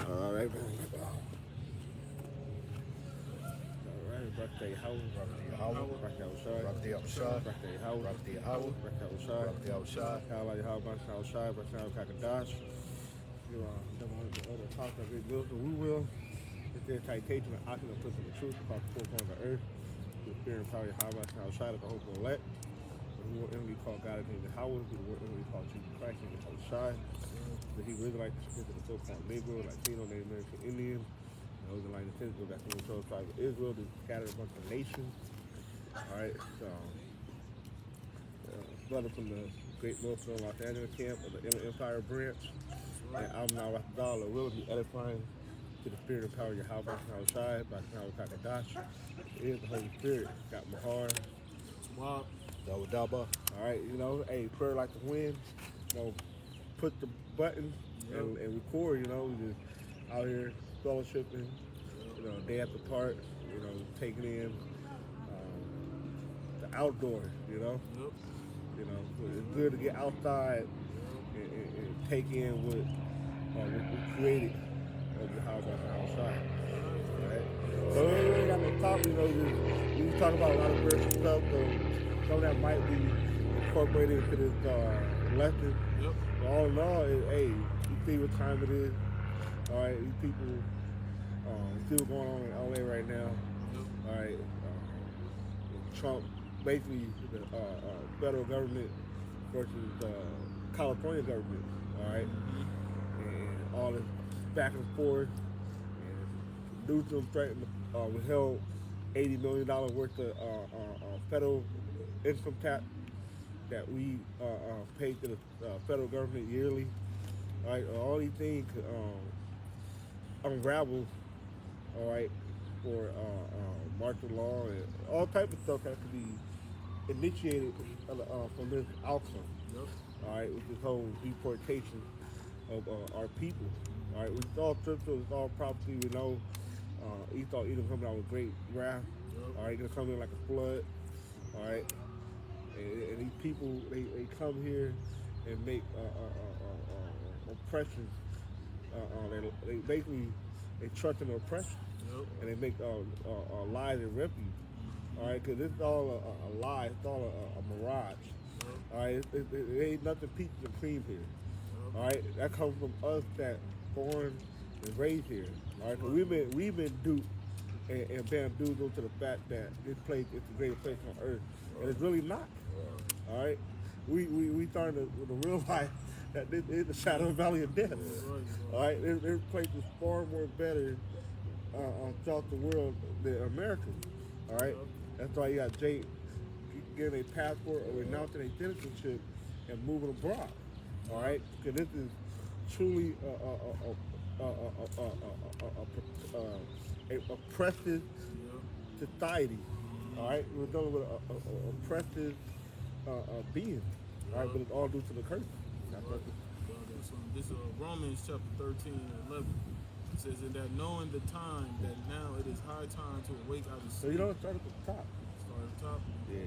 All right, man. All right, birthday house. Birthday Howard. Birthday outside. Birthday outside. Birthday house. Birthday Howard. Birthday outside. Birthday outside. How like how much outside? Birthday out Kakadash. You never heard the other talk of it. We will. It's their citation of ocular puts in the truth about the four corners of the earth. The spirit and power of how much outside of the hope of the elect. We will inwardly call God named Howard. We will inwardly call Jesus Christ named outside. But he really like to spit to the so-called Negro, Latino, Native American Indian. Those are like the physical that's in the tribe of Israel, they scattered a bunch of nations. Alright, so brother from the Great North Los Angeles camp of the Inner Empire branch. And I'm now with God, will be edifying to the spirit and power of Yahweh outside by Yahweh Kakadash. It is the Holy Spirit. Got my heart. Swap. Daba. Alright, hey, prayer like the wind. Put the button and record, we just out here fellowshipping, day after part, taking in the outdoors, It's good to get outside and take in what we created of the house outside. Right? So we ain't got no talk, we talk about a lot of spiritual stuff, so some of that might be incorporated into this lesson. Yep. But all in all, hey, you see what time it is. All right, these people see what's going on in LA right now. Yep. All right, Trump, basically the federal government versus the California government. All right, and all this back and forth. And Newsom threatened withheld $80 million worth of federal income tax that we pay to the federal government yearly. All right, all these things could unravel, all right, for martial law and all type of stuff has to be initiated from this outcome. Yep. All right, with this whole deportation of our people. All right, it's all scriptural, it's all prophecy. We know Esau Edom coming out with great wrath. Yep. All right, gonna come in like a flood. All right. And these people, they come here and make oppression. They basically they trust in oppression, and they make lies and refuge. All right, because it's all a lie. It's all a mirage. All right, it ain't nothing peaches and cream here. All right, that comes from us that born and raised here. All right, because we've been duped and bamboozled to the fact that this place is the greatest place on earth, and it's really not. All right, we starting to realize that this is the shadow valley of death. All right, there's places far more better throughout the world than America. All right, that's why you got Jake getting a passport or renouncing a citizenship and moving abroad. All right, because this is truly a oppressive society. All right, we're dealing with an oppressive being. All right, but it's all due to the curse. This is Romans chapter 13 and 11. It says, "In that knowing the time, that now it is high time to awake out of sleep." So start at the top. Start at the top. Yeah.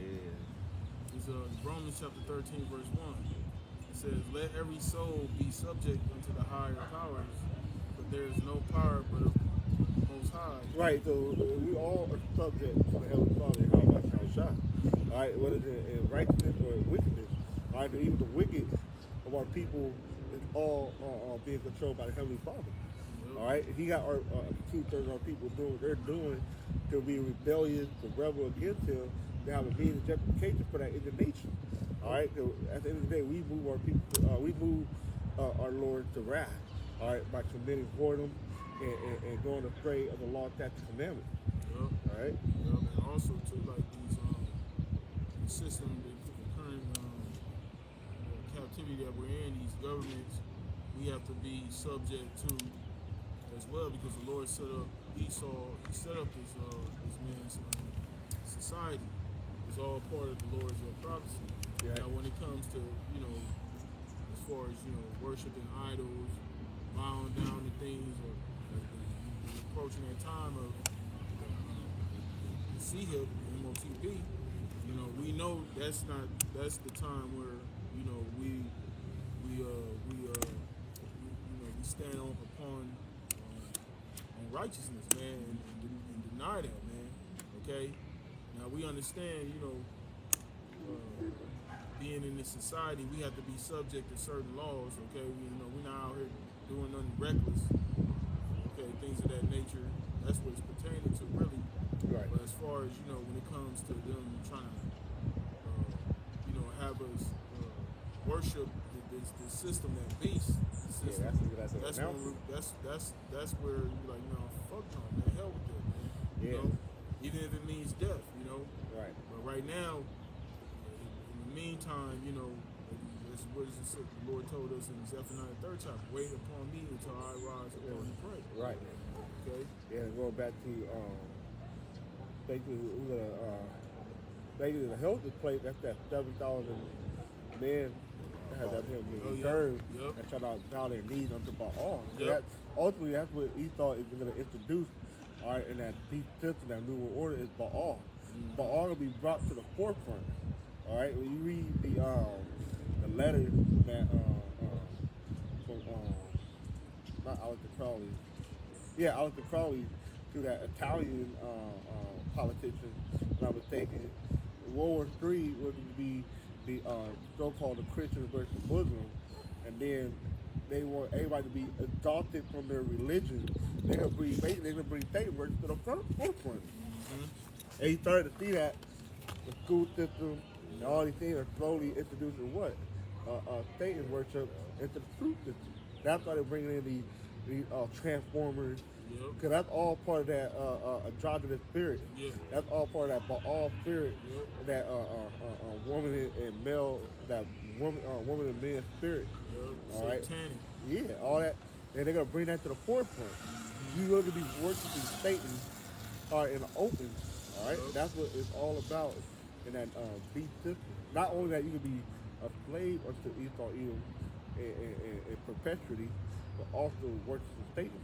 It's Romans chapter 13, verse 1. It says, "Let every soul be subject unto the higher powers, but there is no power but of the Most High." Right, so we all are subject to the Heavenly Father, how much shot. All right, whether it's in righteousness or wickedness. All right, even the wicked of our people is all being controlled by the Heavenly Father. All right, he got our 2/3 of our people doing what they're doing to be rebellious, to rebel against him, to have a means of justification for that in the nation. All right, so at the end of the day, we move our people, we move our Lord to wrath. All right, by committing whoredom and going astray of the law, statutes, and commandments. All right. And also too, like these system, the current captivity that we're in, these governments, we have to be subject to as well, because the Lord set up Esau. He set up this man's society. It's all part of the Lord's prophecy. Yeah. Now, when it comes to as far as worshiping idols, bowing down to things, or approaching that time of the CHIP, MOTP, we know that's the time where we stand upon righteousness, man, and deny that, man. Okay. Now we understand, being in this society, we have to be subject to certain laws. Okay, we're not out here doing nothing reckless. Okay, things of that nature. That's what it's pertaining to, really. Right. But as far as when it comes to them trying to, have us worship the system, that beast system. Yeah, that's where you're like, no, fuck no, man, hell with that, man. Yeah. Even if it means death, Right. But right now, in the meantime, that's what the Lord told us in Zephaniah 3rd chapter. Wait upon me until I rise upon the prey. Right. Okay. Yeah, going back to basically we're gonna basically the health display. That's that 7,000 men that had that him being turned and try to bow their knees unto Baal. So ultimately that's what Esau is going to introduce. All right, in that beast system, that new world order is Baal. Baal will be brought to the forefront. All right, when you read the letters that from not Alistair Crowley, Alistair Crowley to that Italian politician, if I'm not mistaken, World War III would be the so-called the Christian versus Muslim, and then they want everybody to be exalted from their religion. They're gonna bring Satan worship to the forefront. And he started to see that the school system and all these things are slowly introducing what Satan worship into the truth system. That's why they're bringing in these transformers. Because that's all part of that androgynous spirit. That's all part of that Baal spirit, that woman and male, that woman and man spirit. All right. Satanic. Yeah, all that, and they're gonna bring that to the forefront. You're going to be worshiping Satan in the open. All right, that's what it's all about in that beast system. Not only that you can be a slave unto Esau Edom in perpetuity, but also worship Satan.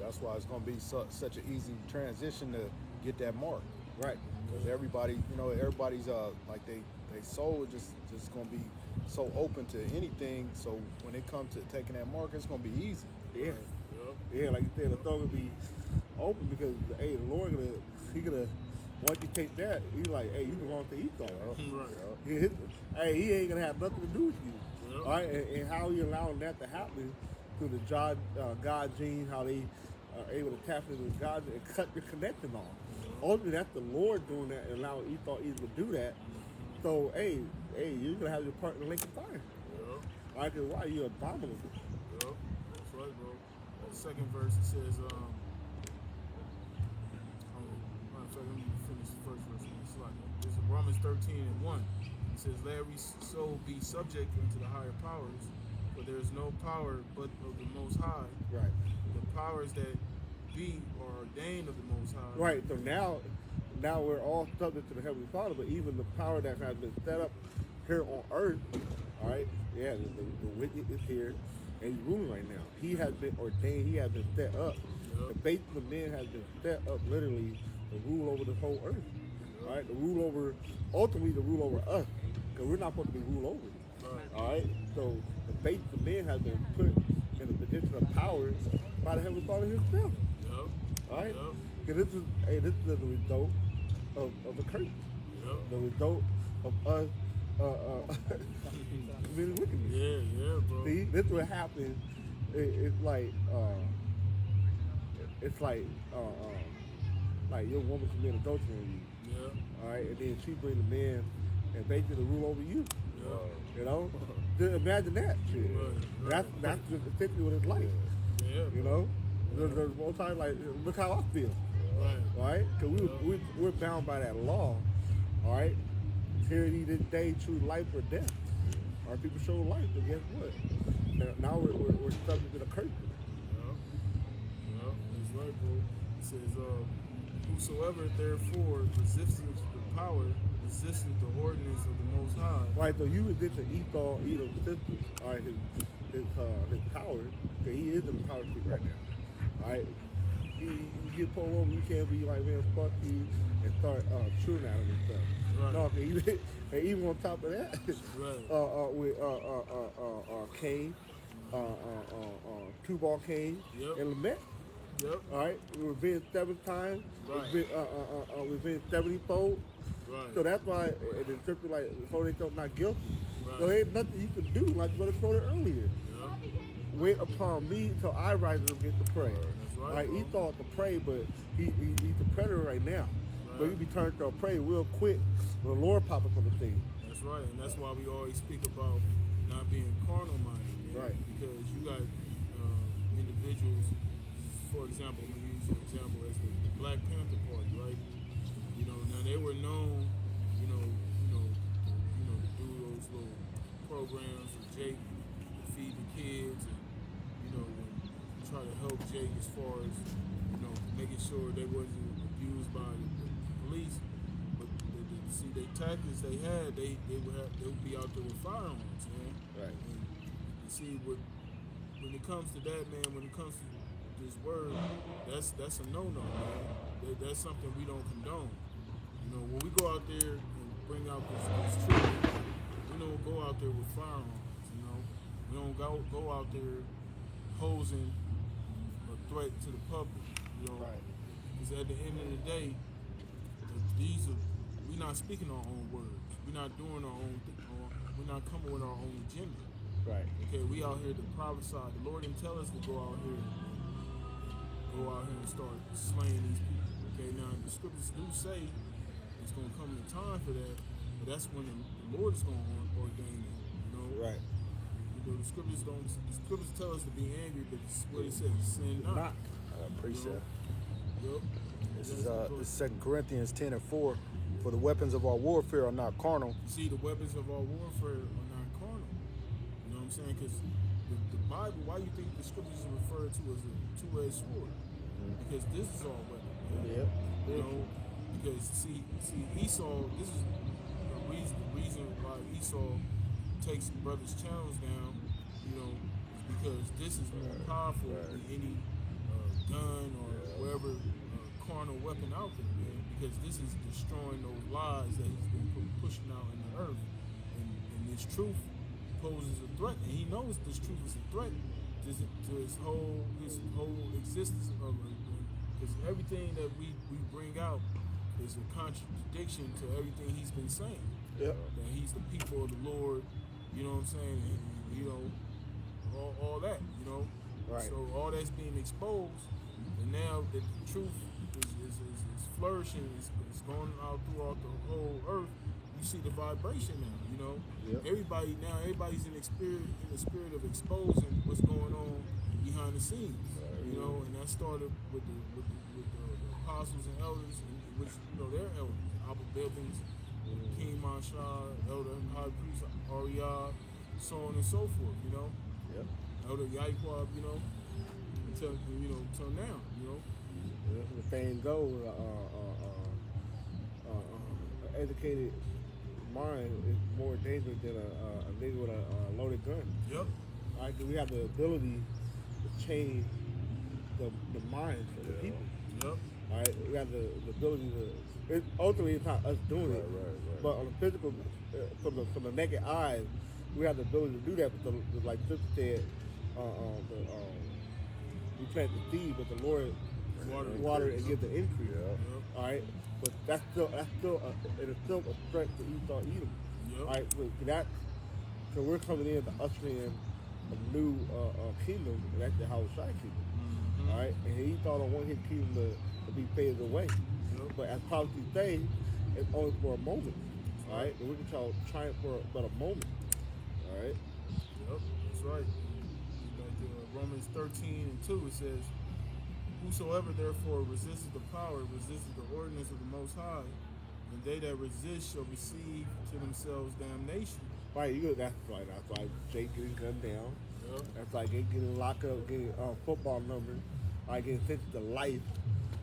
That's why it's going to be such an easy transition to get that mark. Right. Because everybody, everybody's like they soul is just going to be so open to anything. So when it comes to taking that mark, it's going to be easy. Yeah. Yeah, like you said, the throne will be open because the Lord gonna once you take that, he's like, hey, you belong to Esau. Hey, he ain't gonna have nothing to do with you. All right, and how he allowing that to happen through the God gene, how they are able to tap into God and cut the connection off. Ultimately, that's the Lord doing that and allowing Esau even to do that. So, hey, you're gonna have your part in the lake of fire. All right, because why? You're abominable. That's right, bro. The second verse, it says, let me finish the first verse on the slide. This is Romans 13:1. It says, let every soul be subject unto the higher powers, for there is no power but of the Most High. Right. The powers that be are ordained of the Most High. Right. So now we're all subject to the Heavenly Father, but even the power that has been set up here on earth, all right, the wicked is here and he's ruling right now. He has been ordained, he has been set up. The base of the man has been set up literally to rule over the whole earth. All right, ultimately to rule over us, because we're not supposed to be ruled over. All right, so the base of the man has been put in a position of power by the Heavenly Father himself. All right, because this is the result of the curse. The result of us being wickedness. Yeah, bro. See, this is what happens. It's like your woman commit adultery on you. All right, and then she bring the man and basically rule over you. You know, just imagine that shit. That's just essentially what it's like. You know, there's one time like, look how I feel. Right? Because we're bound by that law. All right, tyranny this day, choose life or death. Our people show life, but guess what? Now we're subject to the curse. That's right, bro. It says, whosoever therefore resisteth the power, resisteth the ordinance of the Most High. Right, so you resist the Esau Edom system, all right, his power, because he is in the power seat right now. All right, you get pulled over, you can't be like, man, fuck you, and start shooting at him and stuff. No, and even on top of that, with Kane, two-ball Kane, and Lamette, Yep. All right, we revenge 7 times. Right. Revenge 70-fold. Right. So that's why the scripture like so they felt not guilty. Right. So there ain't nothing you can do, like Brother quoted earlier. Yeah. Wait upon me till I rise up against the prey. That's right. Like Bro. he thought to pray, but he's a predator right now. Right. But he be turned to a prey real quick when the Lord pop up on the thing. That's right, and that's why we always speak about not being carnal minded, man. Right. Because you got individuals, for example, I'm gonna use an example as the Black Panther Party, right? You know, now they were known, to do those little programs with Jake, to feed the kids, and try to help Jake as far as making sure they wasn't abused by the police. But see, the tactics they had, they would be out there with firearms, man. Right. And you see, when it comes to that, man, when it comes to this word, that's a no-no, man. That's something we don't condone. When we go out there and bring out this truth, we don't go out there with firearms. We don't go out there posing a threat to the public. Right. Because at the end of the day, we're not speaking our own words. We're not doing our own thing. We're not coming with our own agenda. Right. Okay, we out here to prophesy. The Lord didn't tell us to go out here and start slaying these people. Okay, now the scriptures do say it's going to come a time for that, but that's when the Lord is going to ordain it. Right. The scriptures tell us to be angry, but it's what it says, sin not. Precept. Yep. This is 2 Corinthians 10:4. For the weapons of our warfare are not carnal. You see, the weapons of our warfare are not carnal. You know what I'm saying? Because the Bible, why you think the scriptures are referred to as a two-edged sword? Because this is all weapon. Yep. Because see, Esau. This is the reason why Esau takes brother's challenge down. Is because this is more powerful than any gun or whatever carnal weapon out there, man. Because this is destroying those lies that he's been pushing out in the earth, and this truth poses a threat, and he knows this truth is a threat to his whole existence. Because everything that we bring out is a contradiction to everything he's been saying. Yep. That he's the people of the Lord. You know what I'm saying? And, all that. Right. So all that's being exposed, and now that the truth is flourishing, it's going out throughout the whole earth. You see the vibration now. Yep. Everybody's in the spirit of exposing what's going on behind the scenes. And that started with the apostles and elders, which they're elders, Abba Bibbins, King Mashah, Elder High Priest Ariah, so on and so forth. Yep. Elder Yaiquab, until now. The saying goes, an educated mind is more dangerous than a nigga with a loaded gun. Yep. All right, 'cause we have the ability to change the minds of the people. Yep. All right, we have the ability to. Ultimately, it's not us doing it, but on the physical, from the naked eyes, we have the ability to do that. But like Sister said, we plant the seed, but the Lord water and give the increase. Yeah. All right, but it is still a threat to Esau Edom. Yep. All right, so we're coming in to usher in a new kingdom, and that's the Hawashai kingdom. Mm-hmm. All right, and he thought on one his kingdom to be faded away. Yep. But as prophecy say, it's only for a moment. All right, and we can triumph for but a moment. All right. Yep, that's right. Like Romans 13:2, it says, "Whosoever therefore resisteth the power, resisteth the ordinance of the Most High, and they that resist shall receive to themselves damnation." Right, that's right. That's like Jake getting gunned down. Yep. That's like getting locked up, getting football numbers. All right, getting sentenced to life.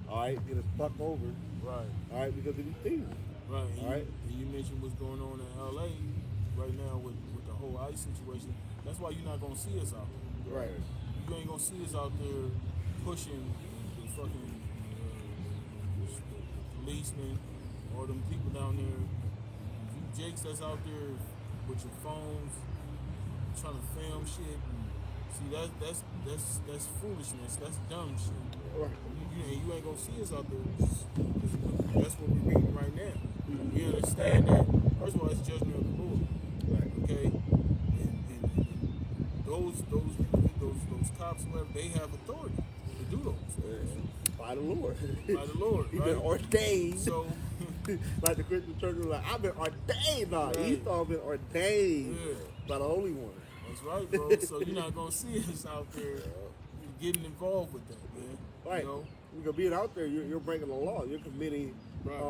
All right, getting fucked over. Right. All right, because of these things. Right. All right. And you mentioned what's going on in LA right now with the whole ICE situation. That's why you're not gonna see us out there. Right. You ain't gonna see us out there pushing the fucking policemen or them people down there. You jakes that's out there with your phones trying to film shit and See, that's foolishness. That's dumb shit. Right. You ain't gonna see us out there. That's what we're reading right now. We understand that. First of all, it's judgment of the Lord. Right. Okay. And those cops, whoever, they have authority to do those things. By the Lord. By the Lord, He's right? been ordained. So, like the Christian church was like, I've been ordained now. Right. Esau been ordained Yeah. by the Holy One. that's right, bro. So you're not gonna see us out there getting involved with that, man. Right. You know? Because being out there, you're breaking the law. You're committing, Right.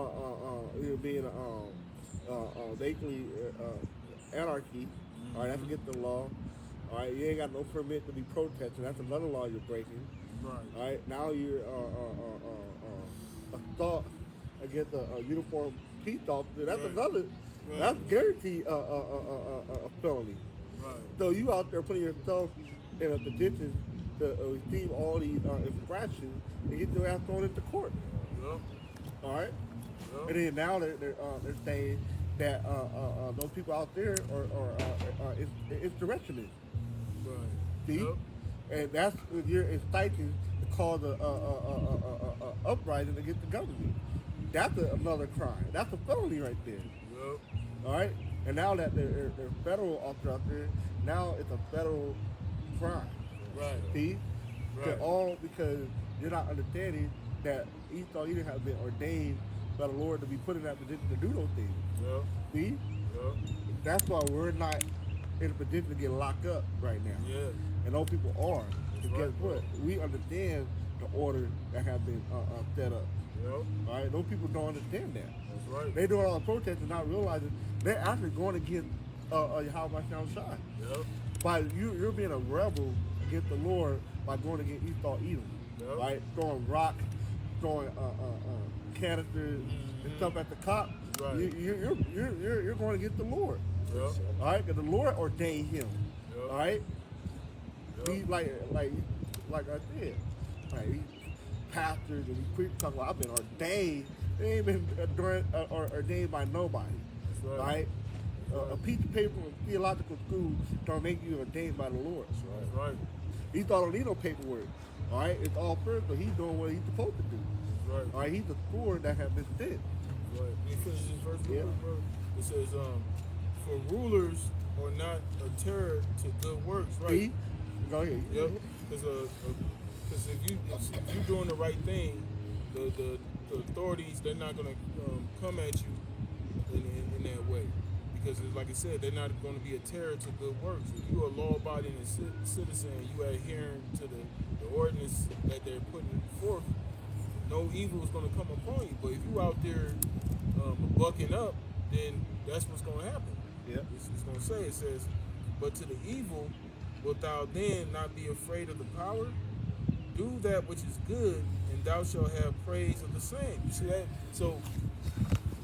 you're being basically anarchy. All right, that's against the law. All right, you ain't got no permit to be protesting. That's another law you're breaking. Right. All right, now you're assault against a uniform peace officer. That's Right. another. Right. That's guaranteed a felony. Right. So you out there putting yourself in a position to receive all these infractions and get your ass thrown into court. Yep. All right, Yep. and then now they're saying that those people out there are insurrectionists. Right. See, Yep. and that's when you're inciting to cause a uprising against the government. That's another crime. That's a felony right there. Yep. All right, and now that they're federal officers out there, now it's a federal crime. Right. See, Right. all because you're not understanding that Esau, he didn't have been ordained by the Lord to be put in that position to do those things. Yep. See, Yep. that's why we're not in a position to get locked up right now. Yeah. And those people are. That's And right, guess bro. what? We understand the order that have been set up. Yep. All right, those people don't understand that. That's right. They doing all the protests and not realizing they're actually going against how my sound shine. Yep. By you're being a rebel against the Lord by going against Esau Edom, Yep. right? Throwing rocks, throwing canisters and stuff at the cop. Right. You're going against the Lord. Yep. All right, because the Lord ordained him. Yep. All right. Yep. He like I said, like these pastors and these preachers talk about I've been ordained. They ain't been ordained by nobody. That's right. All right. A piece of paper in theological school don't make you ordained by the Lord. That's right. Esau don't need no paperwork. All right, it's all spiritual. He's doing what he's supposed to do. That's right. All right, he's the sword that has been sent. Right. Let me finish this verse real Yeah. quick, bro. It says, for rulers are not a terror to good works, right? See? Go ahead. Yep. Because if you're doing the right thing, the authorities, they're not gonna come at you in that way. Because like I said, they're not going to be a terror to good works. If you're a law-abiding citizen, you adhering to the ordinance that they're putting forth, no evil is going to come upon you. But if you out there bucking up, then that's what's going to happen. Yep. It's going to say, it says, but to the evil, wilt thou then not be afraid of the power? Do that which is good, and thou shalt have praise of the same. You see that? So,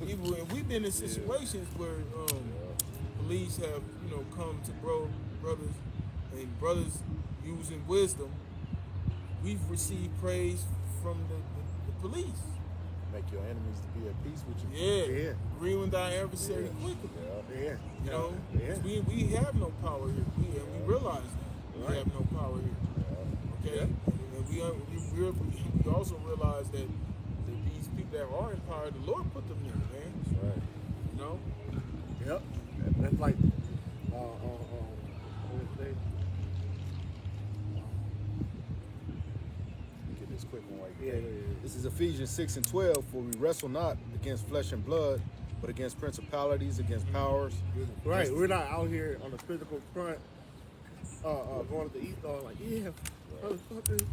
we've been in situations where police have, come to brothers, and brothers using wisdom. We've received praise from the police. Make your enemies to be at peace with you. Yeah. Yeah. Agree with thy adversary quickly. Yeah. You know, Yeah. we have no power here. We realize that we have no power here. Okay, and we also realize that these people that are in power, the Lord put them there, man. That's right. You know. Yep. That's like, what did it say? Get this quick one right Yeah, here. yeah, yeah. This is Ephesians 6:12. For we wrestle not against flesh and blood, but against principalities, against powers. Right, we're not out here on the physical front, going to the Esau like, yeah, motherfuckers,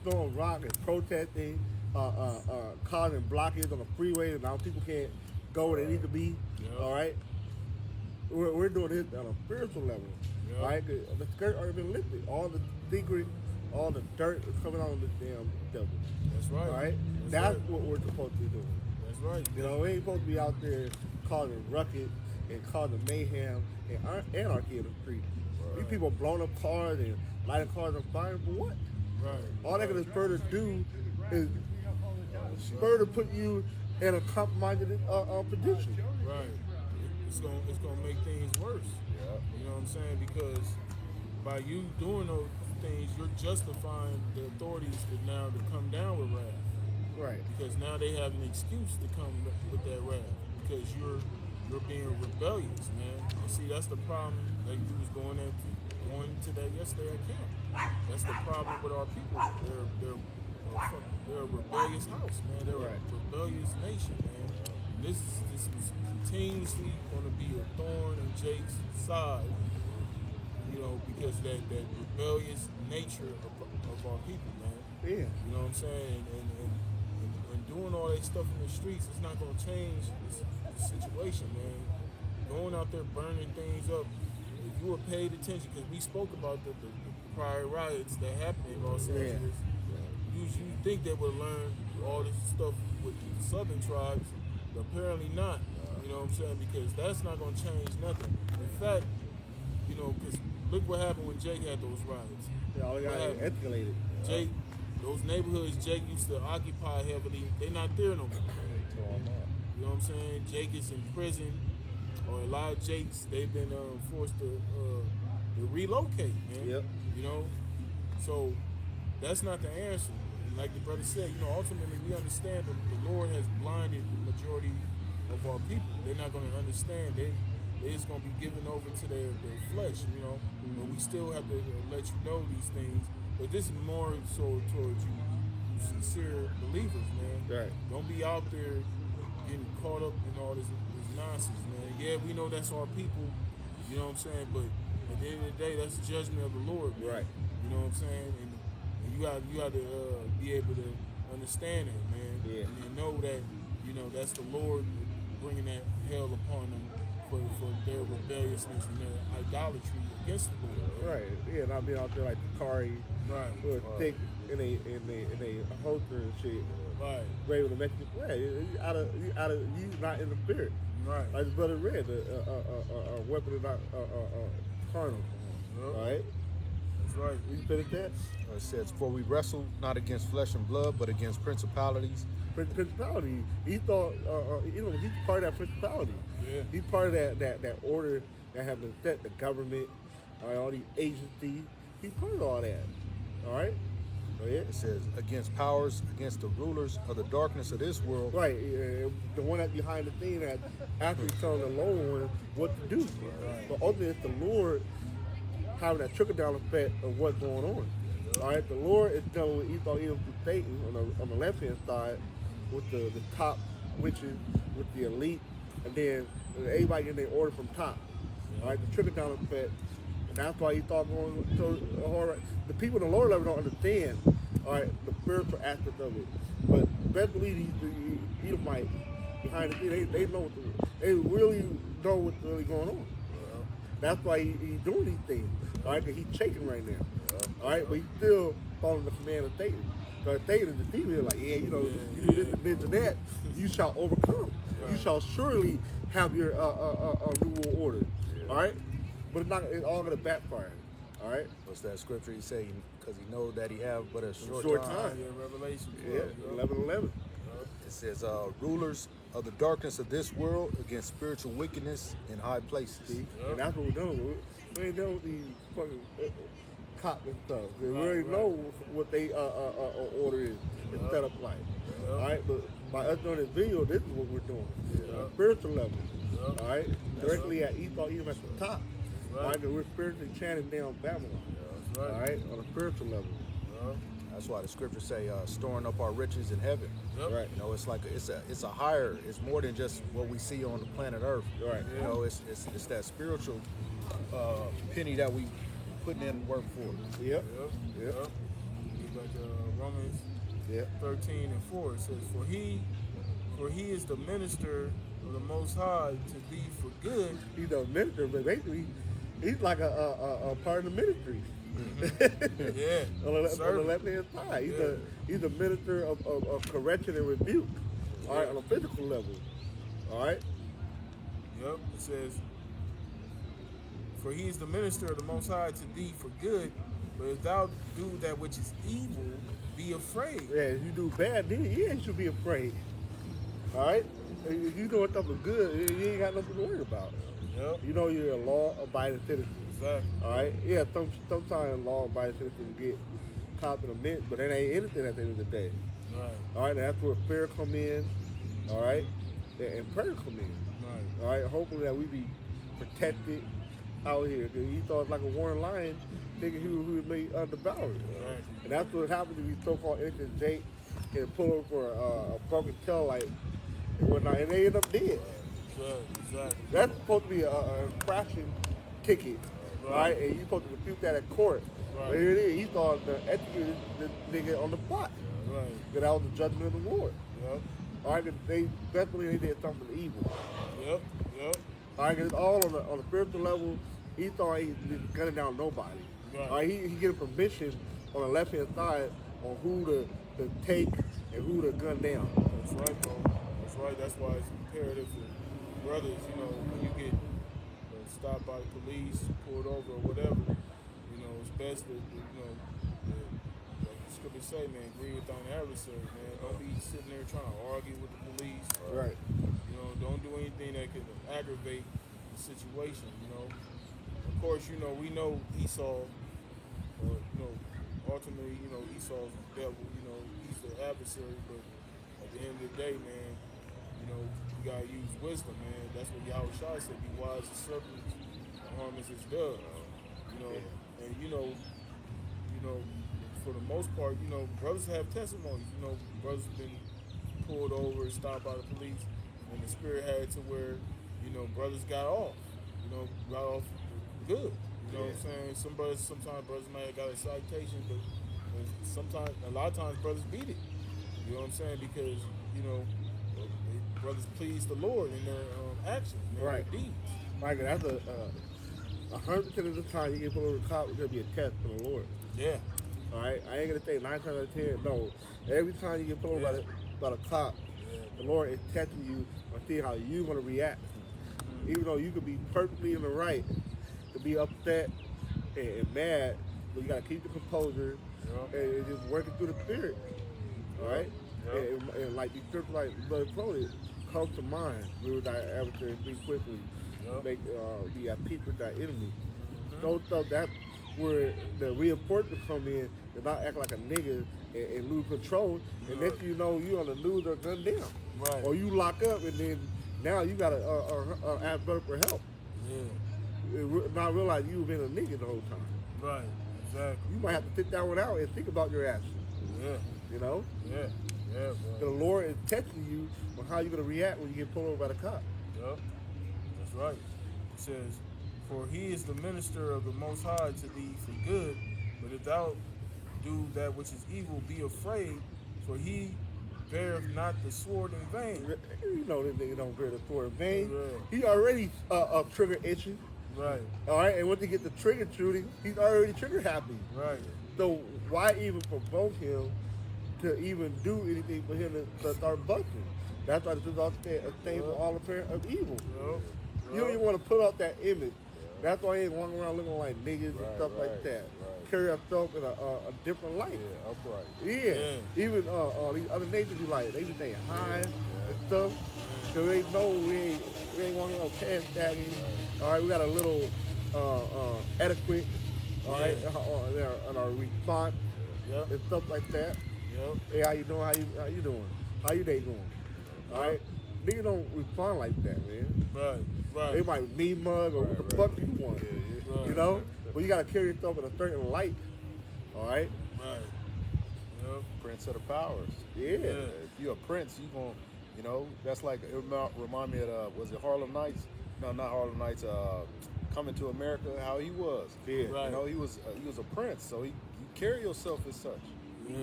throwing rock and protesting, causing blockades on the freeway, and now people can't go where they need to be. Yeah. All right, we're doing this on a spiritual level. Yeah. All right, 'cause the skirt already been lifted. All the secret, all the dirt is coming on this damn devil. That's right. All right, That's that's right. what we're supposed to be doing. That's right. You know, we ain't supposed to be out there causing ruckus and causing mayhem and anarchy in the street. These people blowing up cars and lighting cars on fire for what? Right. All they're gonna further do is further put you in a compromised position. Right. It's gonna make things worse. Yeah. You know what I'm saying? Because by you doing those things, you're justifying the authorities to come down with wrath. Right. Because now they have an excuse to come with that wrath because you're being rebellious, man. And see, that's the problem. Like you was going to that yesterday at camp. That's the problem with our people. They're a rebellious house, man. They're a rebellious nation, man. And this is continuously going to be a thorn in Jake's side, you know, because that rebellious nature of our people, man. Yeah. You know what I'm saying? And doing all that stuff in the streets, it's not going to change this situation, man. Going out there burning things up. If you were paid attention, because we spoke about the prior riots that happened in Los Angeles, you think they would learn all this stuff with the southern tribes, but apparently not. You know what I'm saying? Because that's not going to change nothing. In fact, you know, because look what happened when Jake had those riots. Yeah, all got escalated. Jake, those neighborhoods Jake used to occupy heavily, they're not there no more. You know what I'm saying? Jake is in prison, or a lot of Jakes, they've been forced to relocate, man. Yep. You know? So that's not the answer. And like the brother said, you know, ultimately we understand that the Lord has blinded the majority of our people. They're not going to understand. They're just going to be given over to their flesh, you know. But we still have to let you know these things. But this is more so towards you sincere believers, man. Right. Don't be out there getting caught up in all this nonsense, man. Yeah, we know that's our people, you know what I'm saying? But at the end of the day, that's the judgment of the Lord, man. Right. You know what I'm saying? And you got to be able to understand it, man. Yeah. And know that, you know, that's the Lord bringing that hell upon them for their rebelliousness and their idolatry against the Lord. Right. Yeah, not being out there like Takari, with thick in a holster and shit. Right. Ready to make you play. You not in the spirit. Right. Like the brother read, a weapon is not carnal. Yep. All right. That's right. You finish that? It says, "For we wrestle not against flesh and blood, but against principalities." Principality. He thought, you know, he's part of that principality. Yeah. He's part of that order that have been set, the government, all these agencies. He's part of all that. All right. So, yeah. It says, "Against powers, against the rulers of the darkness of this world." Right, the one that's behind the thing that actually telling the lower one what to do. But ultimately, it's the Lord having that trickle down effect of what's going on. All right, the Lord is dealing with Esau, Edom through Satan on the left hand side with the top witches, with the elite, and then everybody getting their order from top. All right, the trickle down effect. And that's why Esau going so hard. The people in the lower level don't understand, all right, the spiritual aspect of it. But best believe these Edomites behind the scene, they know they really know what's really going on. That's why he's doing these things. All right, because he's shaking right now. All right, but he's still following the command of Satan. Because Satan is the demon. Like, yeah, you know, you do this and this and that, you shall overcome. You shall surely have your new world order. All right, but it's all going to backfire. All right. What's that scripture he say? Because he knows that he have but a short time. Yeah, Revelation 12. Yeah, 11:11. It says, "Rulers of the darkness of this world against spiritual wickedness in high places." See? And that's what we're doing. We ain't dealing with these fucking cops and stuff. We already know what they order is. It's set up like. All right, but by us doing this video, this is what we're doing. On a spiritual level. All right, directly at Esau, even at the top. All right, because we're spiritually chanting down Babylon. All right, on a spiritual level. That's why the scriptures say, "Storing up our riches in heaven." Right. You know, it's like it's a higher. It's more than just what we see on the planet Earth. Right. You know, it's that spiritual penny that we putting in work for. Yep. Like Romans Yep. 13:4, it says, For he is the minister of the Most High to thee for good. He's a minister, but basically, he's like a part of the ministry. Yeah. on the left hand side. He's a minister of correction and rebuke. All right, on a physical level. All right. Yep. It says, For he is the minister of the Most High to thee for good, but if thou do that which is evil, be afraid. Yeah, if you do bad, then you should be afraid. All right. If you doing something good, you ain't got nothing to worry about. Yep. You know you're a law-abiding citizen. Exactly. All right. Yeah. Sometimes law-abiding citizens get caught in a mix, but that ain't anything at the end of the day. Right. All right. And that's where fear come in. All right. And prayer come in. Right. All right. Hopefully that we be protected out here. Cause he thought like a warring lion, thinking he would be devoured. Right. And that's what happens if you so-called innocent Jake and pull over for a broken tail light and whatnot, and they end up dead. Exactly. That's supposed to be a infraction ticket, right? And you're supposed to refute that at court. Right. But here it is. He thought the execute this nigga on the spot. Right. Because that was the judgment of the Lord. Yep. All right, 'cause they definitely did something evil. Yep. Yep. All right, 'cause it's all on the spiritual level. He thought he was gunning down nobody. Right. All right, he get permission on the left hand side on who to take and who to gun down. That's right, bro. That's right. That's why it's imperative for brothers, when you get stopped by the police, pulled over or whatever, it's best to, like the scripture say, man, agree with thine adversary, man. Don't be sitting there trying to argue with the police. Right. Don't do anything that could aggravate the situation, Of course, we know Esau, ultimately, Esau's the devil, he's the adversary, but at the end of the day, man, you gotta use wisdom, man. That's what Yahweh said, be wise as serpents, and harmless as doves. And for the most part, brothers have testimonies. Brothers been pulled over, stopped by the police, and the spirit had it to where, brothers got off. Got off good. You know what I'm saying? Sometimes brothers might have got a citation, but a lot of times brothers beat it. You know what I'm saying? Because, brothers please the Lord in their actions, in their deeds. Right, that's 100% of the time you get pulled over the cop, it's gonna be a test from the Lord. Yeah. All right, I ain't gonna say 9 times out of 10. No, every time you get pulled over by the cop, the Lord is testing you and see how you gonna react. Even though you could be perfectly in the right to be upset and mad, but you gotta keep the composure and just working through the spirit. All right, and like the scripture, like Brother quoted, comes to mind. We were thy adversary, be quickly, make be at peace with thy enemy. Don't thought that's where the reinforcement come in and not act like a nigga and lose control. And next you know you on the news or gunned down, or you lock up and then now you gotta ask brother for help. Not realize you've been a nigga the whole time. Right. Exactly. You might have to sit that one out and think about your actions. Yeah. Yeah. Yeah, The Lord is testing you on how you're gonna react when you get pulled over by the cop. Yep. That's right. It says, for he is the minister of the Most High to thee for good, but if thou do that which is evil, be afraid, for he beareth not the sword in vain. You know this nigga don't bear the sword in vain. Yeah. He already trigger itching. Right. All right, and once he gets the trigger shooting, he's already trigger happy. Right. So why even provoke him to even do anything for him to start busting? That's why this is all thing for all the parents of evil. You don't even want to put out that image. That's why he ain't walking around looking like niggas and stuff like that. Carry ourselves in a different light. Yeah, upright. Yeah. Even these other nations be like, they be saying hi and stuff. Cause they know we ain't want no cash tagging. All right, we got a little etiquette. All right, on our response and stuff like that. Hey, how you doing? How you doing? How you day going? All right, niggas don't respond like that, man. Right. They might mean mug or what the fuck you want. You know, but you gotta carry yourself in a certain light. All right. Right. Prince of the powers. Yeah. If you're a prince, you gonna, that's like, it remind me of, was it Harlem Nights? No, not Harlem Nights. Coming to America, how he was. Yeah. Right. He was a prince, so you carry yourself as such. Yeah.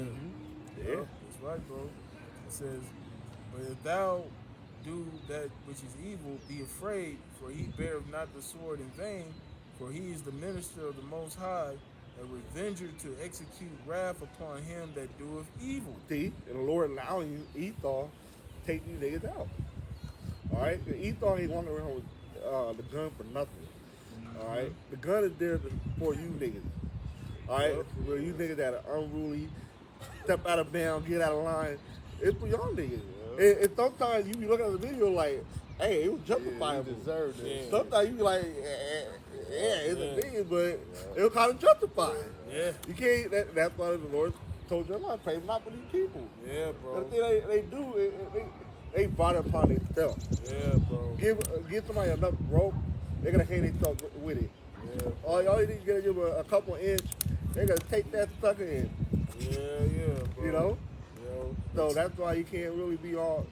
Yeah. That's right, bro. It says, but if thou do that which is evil, be afraid, for he beareth not the sword in vain, for he is the minister of the Most High, a revenger to execute wrath upon him that doeth evil. See, and the Lord allowing you, Esau, take these niggas out. All right? Esau ain't walking around with the gun for nothing. All right? The gun is there for you niggas. All right? For you niggas that are unruly, step out of bounds, get out of line. It's for y'all niggas. And sometimes you be looking at the video like, hey, it was justifiable. You deserve it. Sometimes you be like, it's a thing, but it'll kind of justify it. Yeah. You can't. That's why the Lord told Jeremiah, pray not for these people. Yeah, bro. The thing they do, they brought it upon themselves. Yeah, bro. Give somebody enough rope, they're gonna hang themselves with it. Yeah. All you need to give them a couple inch, they're gonna take that sucker in. Yeah, bro. You know. Yo, So that's why you can't really be all.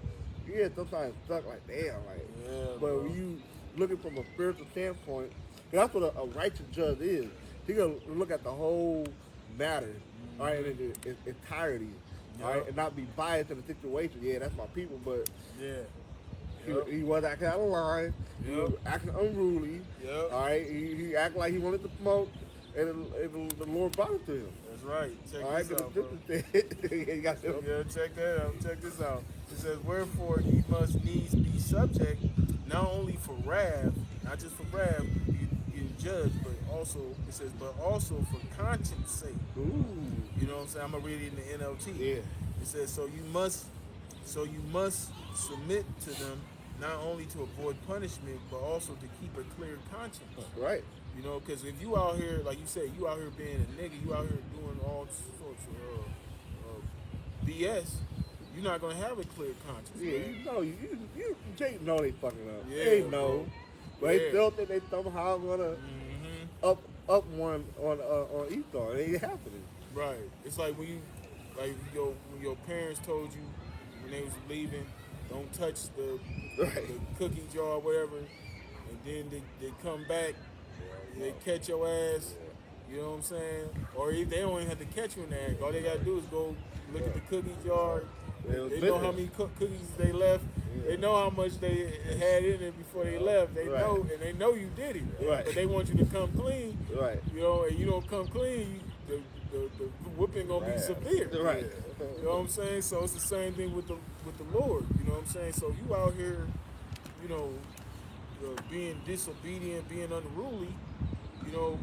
Yeah, sometimes stuck like damn, like. Yeah, but bro. when you looking from a spiritual standpoint, that's what a righteous judge is. He gonna look at the whole matter, all right, in its entirety, all right, and not be biased in the situation. Yeah, that's my people, but he was acting out of line. He was acting unruly. Yep. All right, he acted like he wanted to smoke, and the Lord brought it to him. That's right. Check All right, this out, bro. You got to. Yeah, check that out. Check this out. It says, wherefore ye must needs be subject, not only for wrath, not just for wrath, you judge, but also, it says, but also for conscience sake. Ooh. You know what I'm saying? I'm going to read it in the NLT. Yeah. It says, so you must submit to them, not only to avoid punishment, but also to keep a clear conscience. Right. You know, because if you out here, like you said, you out here being a nigga, you out here doing all sorts of BS, you're not gonna have a clear conscience. Yeah, man. you know, you Jake know they fucking up. Yeah, They know, bro. but they still think they somehow gonna up one on Esau. It ain't happening. Right. It's like when your parents told you when they was leaving, don't touch the cookie jar or whatever, and then they come back, they catch your ass. You know what I'm saying? Or if they don't even have to catch you in the act. All they gotta do is go look at the cookie jar. They know how many cookies they left. Yeah. They know how much they had in it before they left. They know, and they know you did it. Right. But they want you to come clean. Right. You know, and you don't come clean, the whooping gonna be severe. Right. You know what I'm saying? So it's the same thing with the Lord. You know what I'm saying? So you out here, you know, being disobedient, being unruly. You know,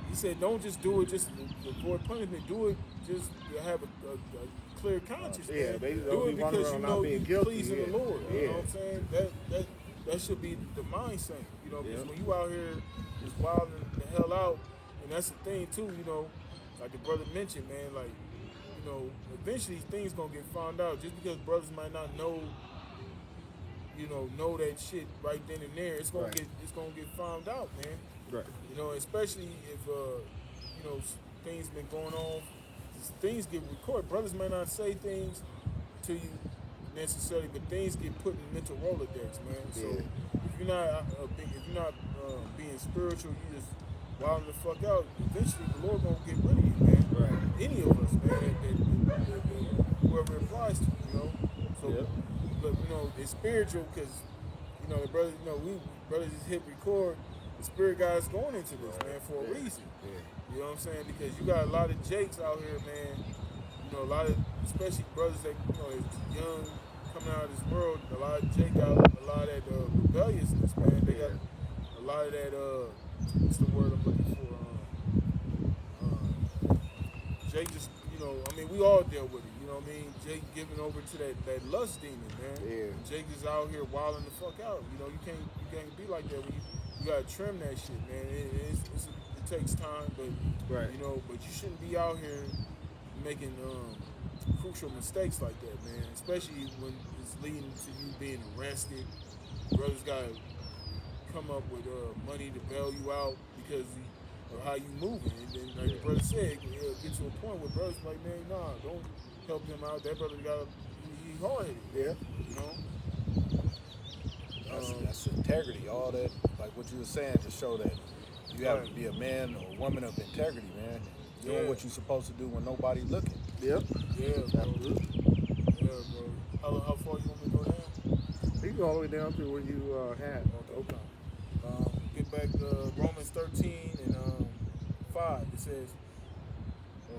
he said, don't just do it just to avoid punishment. Do it just to have a clear conscience. Yeah, man. basically, do it because you know you're pleasing the Lord. Yeah. You know what I'm saying? That should be the mindset. You know, because when you out here just wilding the hell out, and that's the thing too. You know, like the brother mentioned, man. Like, you know, eventually things gonna get found out. Just because brothers might not know, know that shit right then and there, it's gonna get found out, man. Right. You know, especially if things been going on, things get recorded. Brothers may not say things to you necessarily, but things get put in mental Rolodex, man. So if you're not being spiritual, you just wilding the fuck out. Eventually, the Lord gonna get rid of you, man. Right. Any of us, man. That whoever it applies to, you know. So, but it's spiritual because the brothers, we brothers just hit record. The Spirit God's going into this, man, for a reason. Yeah. You know what I'm saying? Because you got a lot of Jakes out here, man. A lot of, especially brothers that, is young, coming out of this world, a lot of Jake got a lot of that rebelliousness, man. They got a lot of that, what's the word I'm looking for? Jake just, we all dealt with it, you know what I mean? Jake giving over to that lust demon, man. Yeah. Jake is out here wilding the fuck out. You can't be like that when you gotta trim that shit, man. It takes time, but but you shouldn't be out here making crucial mistakes like that, man. Especially when it's leading to you being arrested. Brothers gotta come up with money to bail you out because of how you moving. And then, like the brother said, it'll get to a point where brothers like, man, nah, don't help him out. That brother he hard-headed. Yeah. That's integrity. All that, like what you were saying, to show that you have to be a man or a woman of integrity, man. Doing what you're supposed to do when nobody's looking. Yep. Yeah, bro. Yeah, bro. How far you want me to go down? You go all the way down to where you had. Okay. Get back to Romans 13 and 5. It says,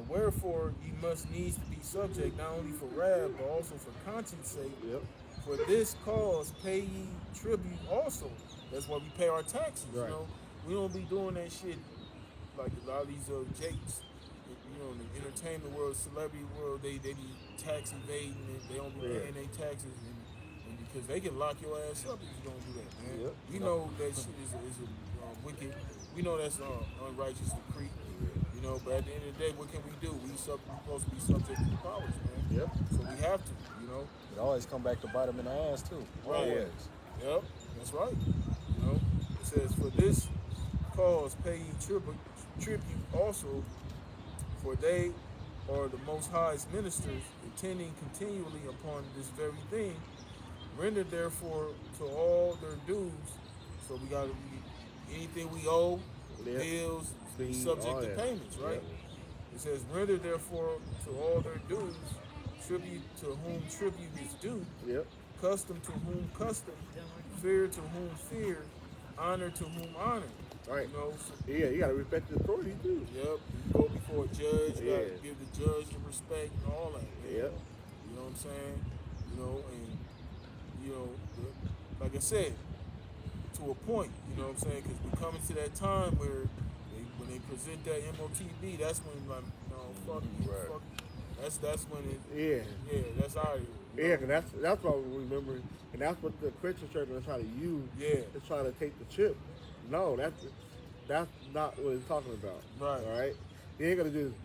wherefore ye must needs to be subject, not only for wrath, but also for conscience sake. Yep. For this cause pay ye tribute also. That's why we pay our taxes. Right. We don't be doing that shit like a lot of these Jakes. In the entertainment world, celebrity world, they be tax evading and they don't be paying their taxes. And because they can lock your ass up if you don't do that, man. Yep. We know that shit is a wicked. We know that's unrighteous decree. You know, but at the end of the day, what can we do? We supposed to be subject to the powers, man. Yep. So we have to, you know. It always come back to bite them in the ass too. Right. Always. Yep, that's right. You know, it says, for this cause pay ye tribute also, for they are the Most High's ministers, attending continually upon this very thing. Render therefore to all their dues. So we got to be anything we owe, bills, be subject to payments, right? Yep. It says, render therefore to all their dues, tribute to whom tribute is due, Yep. custom to whom custom, fear to whom fear, honor to whom honor. Right. You know, so, Yeah, you gotta respect the authority too. yep, you go before a judge, you Yeah. gotta give the judge the respect and all that. Man. Yep. You know what I'm saying? You know, and you know, like I said, to a point, you know what I'm saying? Because we're coming to that time where when they present that MOTB, that's when like, no, fuck you, Right. fuck you. That's when it, Yeah. that's how it, Yeah, cause that's what we remember, and that's what the Christian church is trying to use. Yeah. To try to take the chip. No, that's not what it's talking about. Right. All right. You ain't gonna just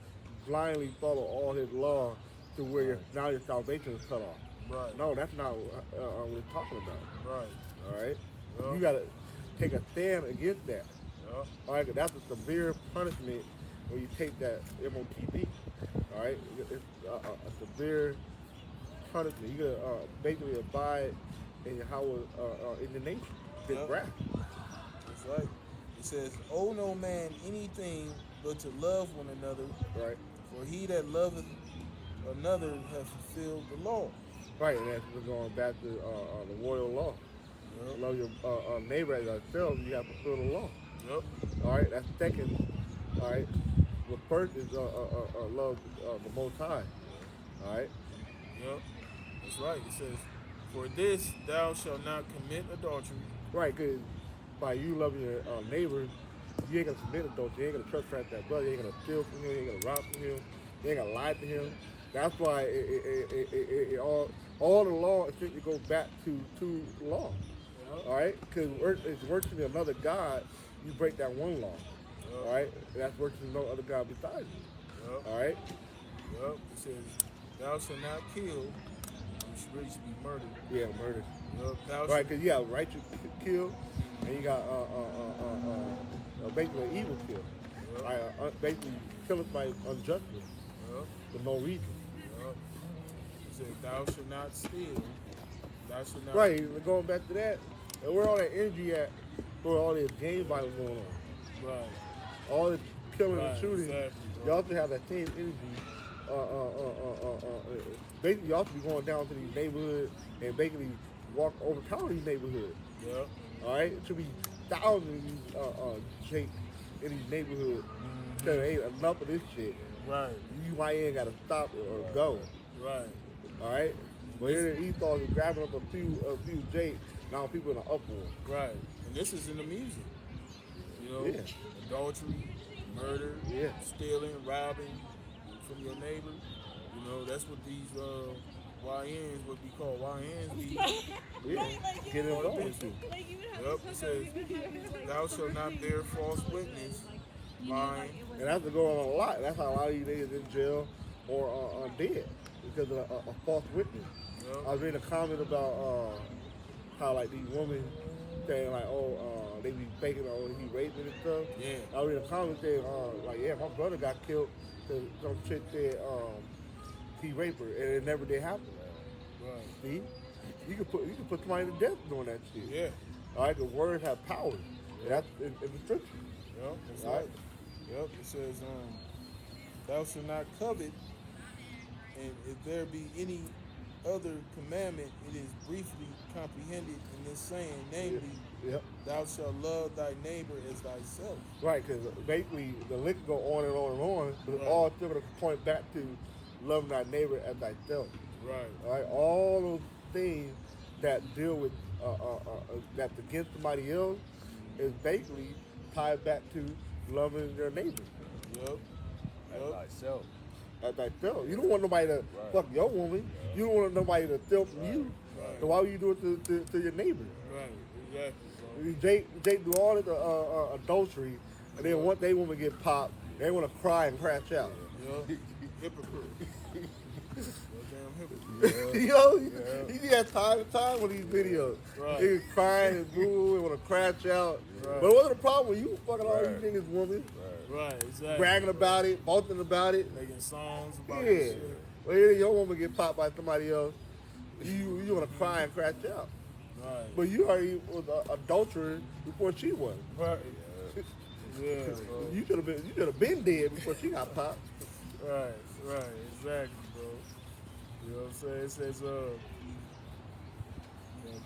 blindly follow all his law to where now your salvation is cut off. Right. No, that's not what it's talking about. Right. All right. Yeah. You gotta take a stand against that. Yeah. All right. 'Cause that's a severe punishment when you take that MOTB. All right. It's a severe punishment. You gotta basically abide in how in the nation. His Yep. wrath. That's right. It says, owe no man anything but to love one another, Right. for he that loveth another hath fulfilled the law. Right, and that's going back to the royal law. Yep. Love your neighbor as yourself. You have to fulfill the law. Yep. All right, that's second. All right, the first is love the Most High. All right. Yep. That's right. It says, for this thou shalt not commit adultery. Right, because by you loving your neighbor, you ain't gonna commit adultery. You ain't gonna trespass that brother. You ain't gonna steal from him. You ain't gonna rob from him. You ain't gonna lie to him. That's why it all the law essentially goes back to law. Yep. All right, because it's worshiping another God. You break that one law. Yep. All right, and that's worshiping no other God besides you. Yep. All right. Yep. It says, thou shalt not kill. Which really should be murder. Yeah, murder. Yep. Thou Right, shalt, because you got righteous kill, and you got basically an evil kill. Yep. Basically killing somebody unjustly Yep. for no reason. Yep. It says, thou shalt not steal. Thou shalt not. Right, going back to that, and where all that energy at? Where all this gang violence going on? Right. All this killing Right, and shooting. exactly, You bro. also have that same energy. Basically, you also be going down to these neighborhoods and basically walk overpower these neighborhoods. Yep. All right, it should be thousands of these Jake in these neighborhoods. Because ain't enough of this shit. Right. UYN got to stop it or go. Right. All right, but here the Esau is grabbing up a few Jake. Now people in an uproar. Right. And this is in the music. You know, Yeah. adultery, murder, Yeah. stealing, robbing from your neighbor. You know, that's what these YNs, what we call YNs, be. Yeah, get involved into. Yep. It says, thou shalt not bear false witness, lying. And that's to go on a lot. That's how a lot of these niggas in jail or are dead because of a false witness. Yep. I was reading a comment about how like these women saying like, they be faking, he raped me and stuff. Yeah. I was reading a comment saying, like, yeah, my brother got killed because some chick said he raped her, and it never did happen. Right. See, you can put somebody to death doing that shit. Yeah. All right, the words have power. And that's in the scripture. Yep. That's Right. right. Yep. It says, thou shalt not covet, and if there be any other commandment, it is briefly comprehended in this saying, namely, Yep. thou shalt love thy neighbor as thyself. Right, because basically the list go on and on and on, but Right. all still going to point back to loving thy neighbor as thyself. Right. All right, all those things that deal with that's against somebody else is basically tied back to loving their neighbor Yep. As Yep. as thyself. You don't want nobody to fuck your woman. You don't want nobody to steal from you. Right. So why would you do it to your neighbor? Right, exactly, bro. Jake do all this adultery, and then one day when we get popped, they want to cry and crash out. Yeah. Hypocrite. Damn hypocrite. You know, you see that time to time with these videos. Right. They crying and boo and want to crash out. Right. But what's the problem with you fucking all these niggas, women? Right, exactly. Bragging about it, boasting about it. Making songs about Yeah. this shit. Well, then your woman get popped by somebody else. You want to cry and crash out. Right. But you already was an adulterer before she was. Right. Yeah, bro. You should have been dead before she got popped. Right, exactly, bro. You know what I'm saying? It says,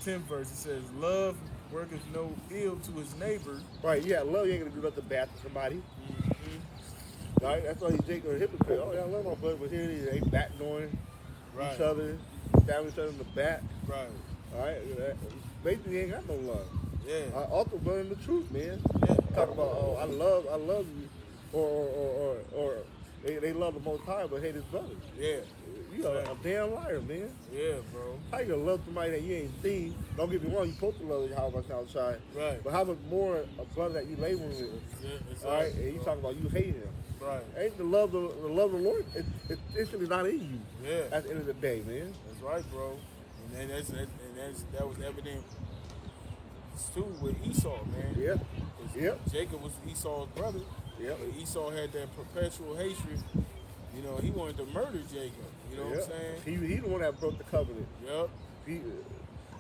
10th verse, it says, love worketh no ill to his neighbor. Right, yeah, love you ain't gonna do nothing bad to somebody. Mm-hmm. Right, that's why he's Jacob a hypocrite. Oh yeah, I love my brother, but here they backdooring each other, stabbing each other in the back. Right. All right, basically he ain't got no love. Yeah. Also running the truth, man. Yeah. Talk about, oh, I love you, or they love the Most High but hate his brother. Yeah. You are a damn liar, man. Yeah, bro. How you gonna love somebody that you ain't seen? Don't get me wrong, you supposed to love how much outside. Right. But how much more a brother that you laboring with? Yeah, exactly, All right, and you bro. talking about you hating him. Right. Ain't the love of the Lord? It's instantly not in you. Yeah. At the end of the day, man. That's right, bro. And that was evident too with Esau, man. Yeah. 'Cause Yep. Jacob was Esau's brother. Yep. But Esau had that perpetual hatred. You know, he wanted to murder Jacob. You know what I'm saying? He the one that broke the covenant. Yep. He was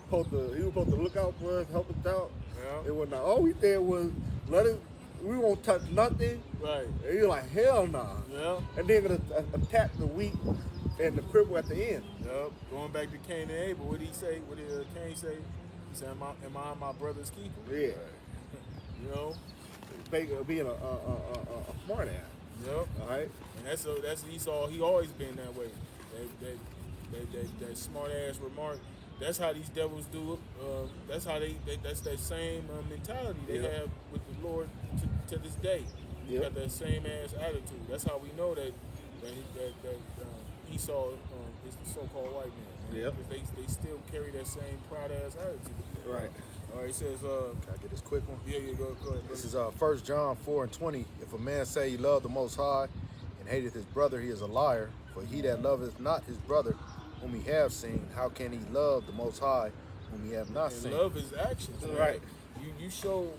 supposed to look out for us, help us out. Yeah. It was not. All we did was we won't touch nothing. Right. And you're like, hell nah. Yep. And then gonna attack the weak and the cripple at the end. Yep. Going back to Cain and Abel, what did he say? What did Cain say? He said, "Am I my brother's keeper?" Yeah. You know. Being a smart ass. Yep. All right. And that's Esau. He always been that way. That smart ass remark. That's how these devils do it. That's how that's that same mentality they have with the Lord to this day. You got that same ass attitude. That's how we know that Esau is the so-called white man. Yep. Because they still carry that same proud ass attitude. Right. All right. It says. Can I get this quick one? Yeah. Go ahead. This is 1 John 4:20. If a man say he loved the Most High and hateth his brother, he is a liar. For he that loveth not his brother whom he have seen, how can he love the Most High whom he have not And seen? love is actions. Man. Right. You show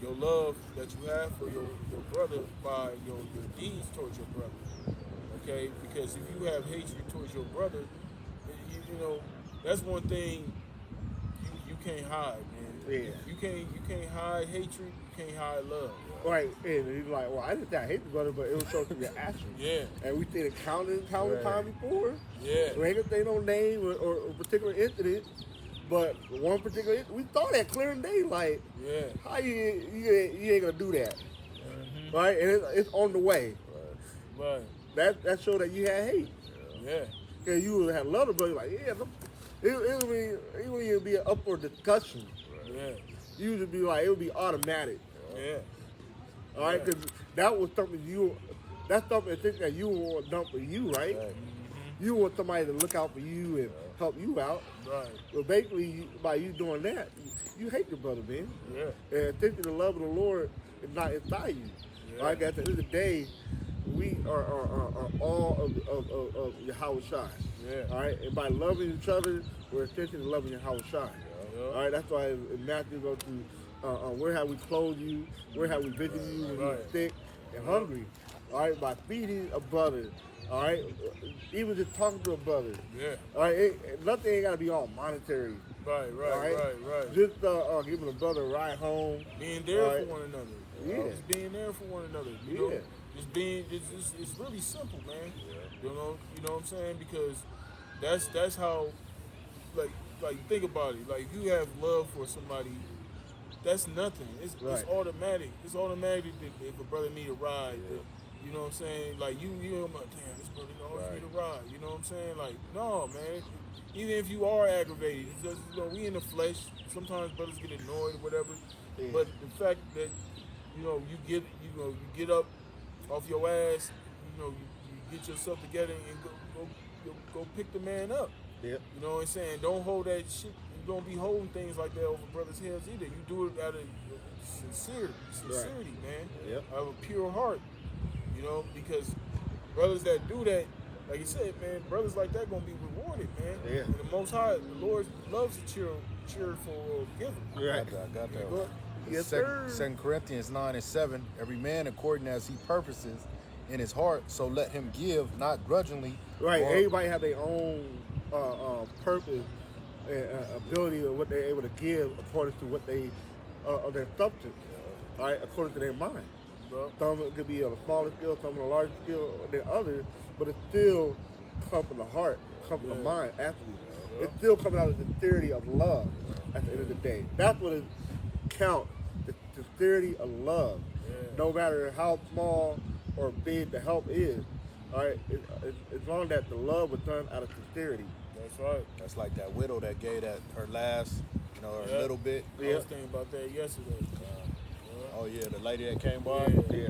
your love that you have for your brother by your deeds towards your brother. Okay? Because if you have hatred towards your brother, you know, that's one thing you can't hide, man. Yeah. You can't hide hatred, you can't hide love. Right, and he's like, well, I didn't say I hate the brother, but it was shown through your actions. Yeah. And we did it countless time before. Yeah. We ain't gonna say no name or a particular incident, but one particular incident, we thought that clear and day, like, Yeah. how you ain't gonna do that, Mm-hmm. right? And it's on the way. Right. That showed that you had hate. Yeah. Cause you would have loved the brother, like, yeah, it wouldn't even be an up for discussion. Yeah. You would be like, it would be automatic. Yeah. All right, because that was something that's something that you want done for you, right? Mm-hmm. You want somebody to look out for you and help you out. Right. Well, basically, by you doing that, you hate your brother, man. Yeah. And thinking the love of the Lord is not inside you. Yeah. All right, at the end of the day, we are all of Yahweh Shai. Yeah. All right, and by loving each other, we're essentially loving Yahweh Shai. Yeah. All right, that's why in Matthew go to where have we clothed you, where have we visited you when you're sick and hungry. All right, by feeding a brother. All right, even just talking to a brother. Yeah. All right, nothing ain't gotta be all monetary. Right. All right? Just giving a brother a ride home. Being there All right. for one another. Yeah. Just being there for one another. You know? Yeah. Just being. It's really simple, man. You know what I'm saying? Because that's how. Like think about it. Like if you have love for somebody, that's nothing. It's automatic. It's automatic if a brother need a ride. You know what I'm saying? Like you know, like, damn, this brother always need a ride. You know what I'm saying? Like, no, man. Even if you are aggravated, it's just, we in the flesh. Sometimes brothers get annoyed or whatever. Yeah. But the fact that you get up off your ass, you get yourself together and go pick the man up. Yep. You know what I'm saying? Don't hold that shit. You don't be holding things like that over brothers' heads either. You do it out of sincerity, man. Yep. Out of a pure heart. You know, because brothers that do that, like you said, man, brothers like that gonna be rewarded, man. Yeah. And the Most High, the Lord loves a cheerful giver. Right. I got that. But, Yes, sir. 2 Corinthians 9:7. Every man according as he purposes in his heart, so let him give, not grudgingly. Right. or- Everybody have their own purpose and ability of what they're able to give according to what they their substance. All right, according to their mind. bro, Some it could be on a smaller scale, some on a larger scale than others, but it still comes from the heart, comes from the mind. Actually, it's still coming out of the sincerity of love. At the end of the day, that's what it counts. The sincerity of love. No matter how small or big the help is, all right, as long as the love was done out of sincerity. that's right. That's like that widow that gave that her last, her Yeah. little bit. I was thinking about that yesterday. Oh yeah, the lady that came by. Yeah.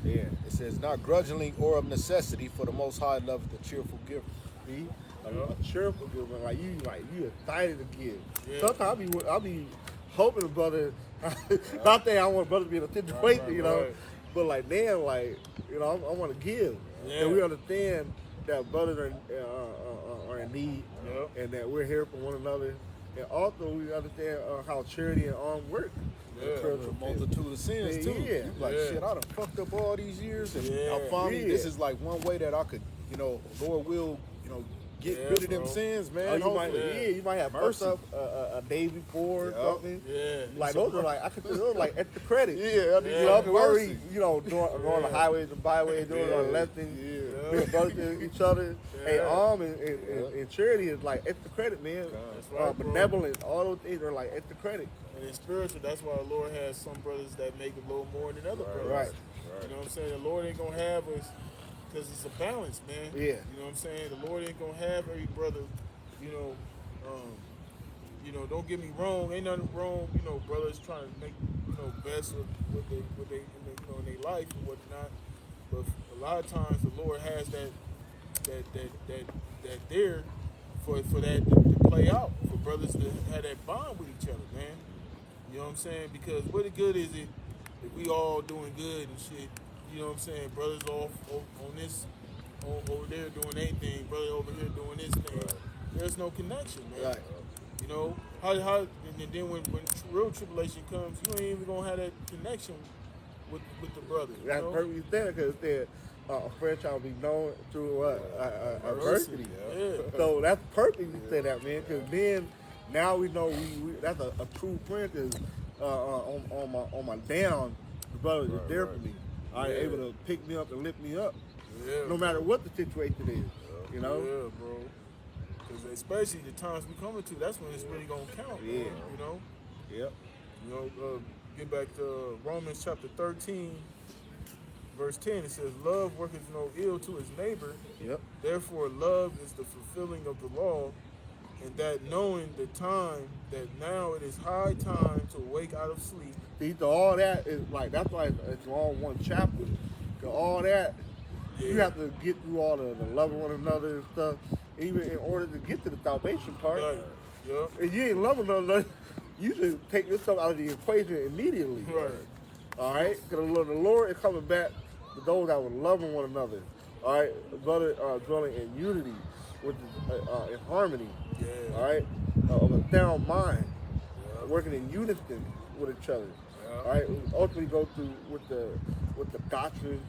Yeah. It says not grudgingly or of necessity, for the Most High loveth the cheerful giver. See, a cheerful giver, like you excited to give. Yeah. Sometimes I'll be hoping the brother. Not that I want brother to be in a situation, Right, you know, right. but like damn, like I want to give, Yeah. and we understand that brothers are in need, Yep. and that we're here for one another, and also we understand how charity and arm work. Yeah. A multitude of sins too. Yeah. You like Yeah. shit, I done fucked up all these years, and Yeah. I finally, Yeah. this is like one way that I could, Lord will, get Yeah, rid of them bro. sins, Oh, man. you might, Hopefully. you might have Mercy. fucked up a day before or Yeah. something. Yeah. Like those are like I consider those like extra credit. Yeah, I need You know, some I'm already, mercy. going the highways and byways, doing our lessons, being brothers to each other. Hey, Yeah. and charity is like extra credit, man. That's right, bro. Benevolence, all those things are like extra credit. And in spiritual, that's why the Lord has some brothers that make a little more than other brothers. Right. You know what I'm saying? The Lord ain't gonna have us because it's a balance, man. Yeah. You know what I'm saying? The Lord ain't gonna have every brother, don't get me wrong, ain't nothing wrong, brothers trying to make, best of what they in their life and whatnot. But a lot of times the Lord has that there for that to play out, for brothers to have that bond with each other, man. You know what I'm saying? Because what the good is it if we all doing good and shit, you know what I'm saying? Brothers off on this, over there doing their thing, brother over here doing this thing. There's no connection, man. Right. You know, how and then when real tribulation comes, you ain't even gonna have that connection with the brother. You That's know? perfectly said because it said a friend shall be known through adversity. Yeah. So that's perfect you said that, man. Because then now we know we that's a true friend. Because on my down, the brother is there for me. Able to pick me up and lift me up, Yeah. no matter what the situation is. You know. Yeah, bro. Because especially the times we coming to, that's when it's really gonna count. Yeah. Bro, you know. Yep. You know, get back to Romans chapter 13, verse 10. It says, "Love worketh no ill to his neighbor. Yep. Therefore, love is the fulfilling of the law, and that knowing the time, that now it is high time to awake out of sleep." See, so all that is like that's why it's all one chapter. Cause all that you have to get through all the loving one another and stuff, even in order to get to the salvation part. Right. Yeah. If you ain't loving one another, you should take this stuff out of the equation immediately. Right. All right, because the Lord is coming back to those that were loving one another. All right, brother, dwelling in unity, which is in harmony. Yeah. All right, of a sound mind, working in unison with each other. All right, we ultimately go through with the doctrine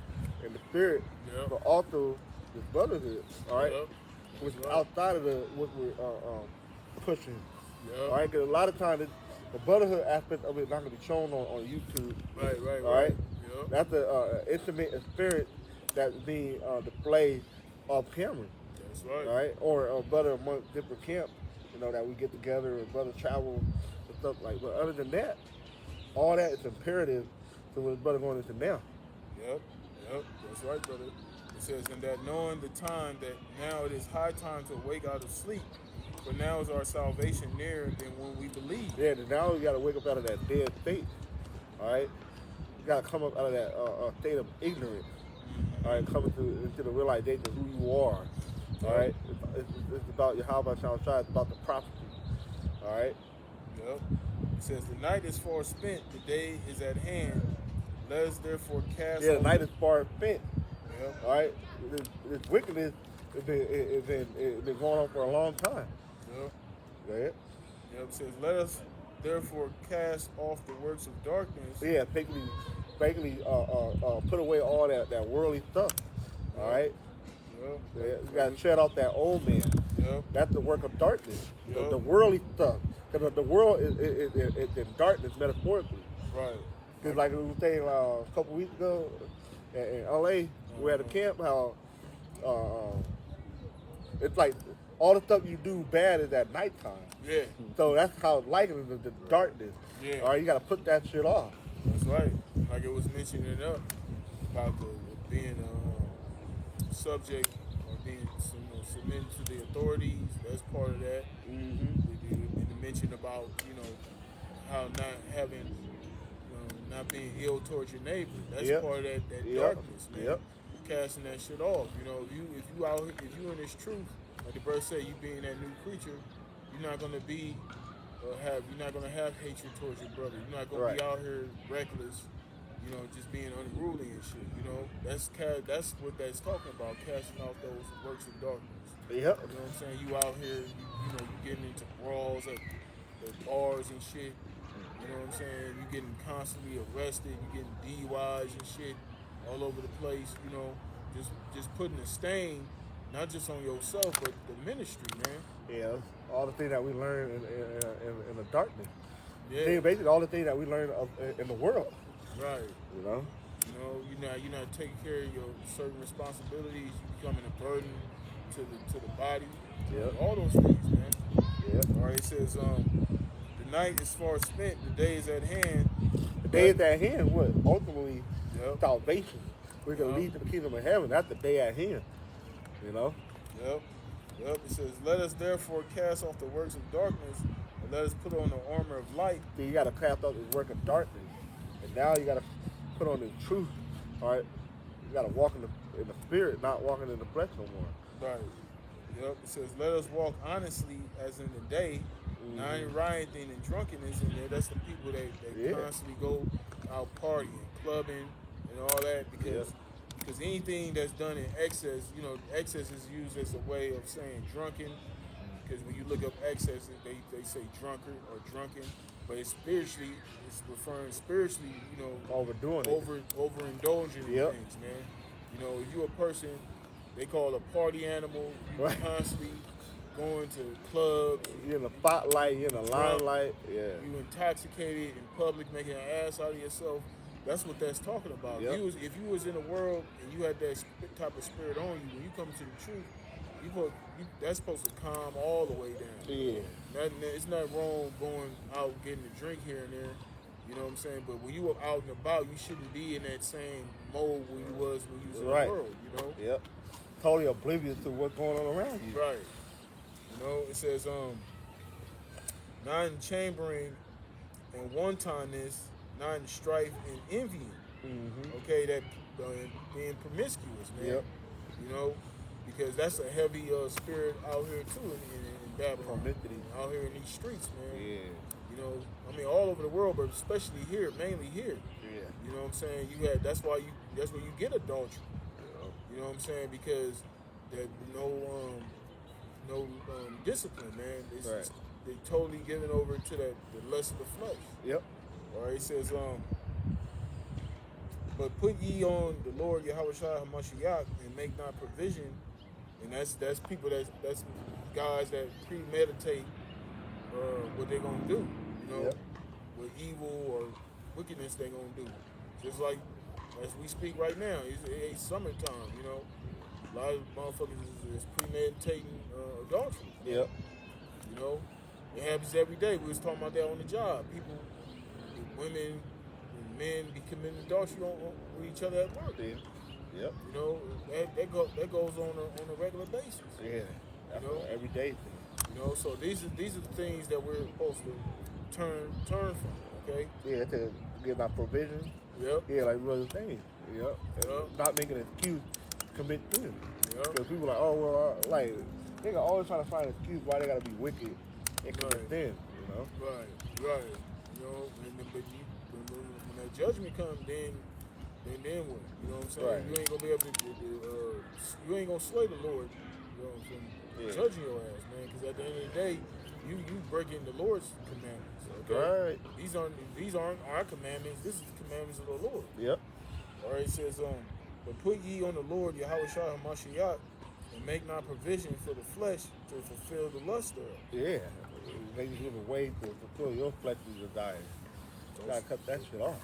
and the spirit, Yeah. but also this brotherhood. All right, Yep. which is Right. outside of what we're pushing. Yeah. All right, because a lot of times the brotherhood aspect of it is not going to be shown on YouTube. Right. All right, Yeah. that's the intimate spirit that's being displayed off camera. That's right. All right, or a brother among different camps, that we get together and brother travel and stuff like. But other than that, all that is imperative to what brother going into now. Yep. That's right, brother. It says, "And that knowing the time, that now it is high time to awake out of sleep, for now is our salvation nearer than when we believe." Yeah, then now you got to wake up out of that dead state. All right, you got to come up out of that state of ignorance. All right, coming into the realization of who you are. All right, it's about Yahweh Shai. It's about the prophecy. All right. Yep. It says the night is far spent, the day is at hand. Let us therefore cast. Yeah, the night is far spent. Yep. All right. This wickedness has been going on for a long time. Yep. Go ahead. Yep. It says let us therefore cast off the works of darkness. Yeah, basically, put away all that worldly stuff. All right. Yep. Yeah, you got to shed off that old man. Yep. That's the work of darkness. Yep. The worldly stuff. Because the world is in darkness metaphorically. Right. Because like we were saying a couple weeks ago in LA, we had a camp, how it's like all the stuff you do bad is at nighttime. Yeah. So that's how like it is, the darkness. Yeah. All right, you got to put that shit off. That's right. Like it was mentioning up about being subject or being submitted to the authorities. That's part of that. Mm-hmm. And the mention about how not having not being ill towards your neighbor. That's part of that darkness, man. Yep. Casting that shit off. If you out here, if you in this truth, like the bird said, you being that new creature, you're not gonna be you're not gonna have hatred towards your brother. You're not gonna be out here reckless, just being unruly and shit. That's what that's talking about, casting off those works of darkness. Yep. You know what I'm saying? You out here, you getting into brawls at bars and shit. You know what I'm saying? You getting constantly arrested. You getting DUIs and shit all over the place. Just putting a stain, not just on yourself, but the ministry, man. Yeah, all the things that we learn in the darkness. Yeah. Basically, all the things that we learn in the world. Right. You're not taking care of your certain responsibilities. You becoming a burden to the body. Yeah. All those things, man. Yeah. All right. It says the night is far spent. The day is at hand. The day is at hand. What ultimately salvation. We're gonna Yep. lead to the kingdom of heaven. That's the day at hand. Yep. It says, let us therefore cast off the works of darkness and let us put on the armor of light. So you got to cast off this work of darkness, and now you got to put on the truth. All right, you got to walk in the spirit, not walking in the flesh no more. Right. Yep. It says, let us walk honestly as in the day, not in rioting and drunkenness in there. That's the people that constantly go out partying, clubbing, and all that because anything that's done in excess, excess is used as a way of saying drunken. Because when you look up excess, they say drunkard or drunken, but it's referring spiritually, Overdoing overindulging in things, man. If you're a person they call a party animal, you constantly going to clubs. You're in the spotlight, you're in the limelight. Yeah. You intoxicated in public, making an ass out of yourself. That's what that's talking about. Yep. If you was in the world and you had that type of spirit on you, when you come to the truth, that's supposed to calm all the way down. Yeah. It's not wrong going out getting a drink here and there. You know what I'm saying? But when you were out and about, you shouldn't be in that same mode when you was in the world. Yep. Totally oblivious to what's going on around you. Right. It says, not in chambering and wantonness, not in strife and envying. Mm-hmm. Okay, that being promiscuous, man. Yep. Because that's a heavy spirit out here too in Babylon. Promiscuity. Out here in these streets, man. Yeah. All over the world, but especially here, mainly here. Yeah. You know what I'm saying? that's where you get adultery. Yeah. You know what I'm saying? Because there's no discipline, man. They totally given over to the lust of the flesh. Yep. All right, it says, but put ye on the Lord Yahweh Shai HaMashiach and make not provision. And that's people that's guys that premeditate what they're gonna do. What evil or wickedness they're gonna do. Just like as we speak right now, it's summertime. A lot of motherfuckers is premeditating adultery. Yep. It happens every day. We was talking about that on the job. People, women, and men be committing adultery with each other at work. Yeah. Yep. That goes on a regular basis. Yeah. That's an everyday thing. So these are the things that we're supposed to turn from. Okay. Yeah, to get our provision. Yep. Yeah, like we were saying. Yep. Yep. Not making an excuse to commit sin. Because people like, oh, well, like, they always trying to find an excuse why they got to be wicked and commit sin, you know? Right. You know, and then, but when that judgment comes, then what? You know what I'm saying? Right. You ain't gonna be able to, you ain't gonna slay the Lord, you know, from judging your ass, man. Because at the end of the day, you breaking the Lord's commandments. Okay? Right. These aren't our commandments. This is the commandments of the Lord. Yep. All right. It says, but put ye on the Lord Yahweh Shah Hamashiach, and make not provision for the flesh to fulfill the lust thereof. Yeah. They just give a way to fulfill your fleshly desires. You gotta cut that shit off.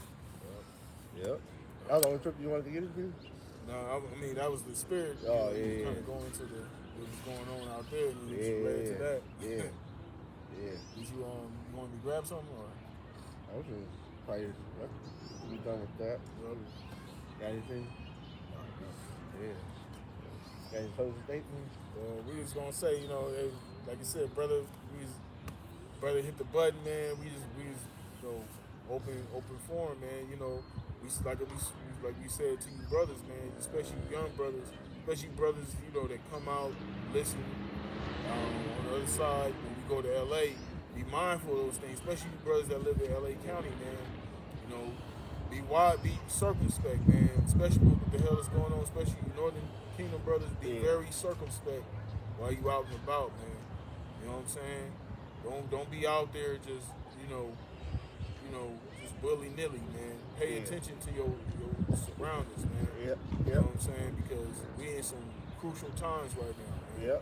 Yep. That was the only trip you wanted to get into? No, I mean that was the spirit. Oh, Kind of going to what was going on out there, and it was related to that. Yeah. Did you want me to grab something or? I was just probably be done with that. Got anything? Yeah. Got any closing statements? We just gonna say, you know, like I said, brother hit the button, man. We just you know, open forum, man. You know, like we said to you brothers, man, especially young brothers, you know, that come out, listen. On the other side, when we go to LA, be mindful of those things, especially you brothers that live in LA County, man. You know, be circumspect, man. Especially with what the hell is going on, especially you Northern Kingdom brothers, be very circumspect while you out and about, man. You know what I'm saying? Don't be out there just, you know, just willy-nilly, man. Pay attention to your surroundings, man. Yep. You know what I'm saying? Because we in some crucial times right now, man.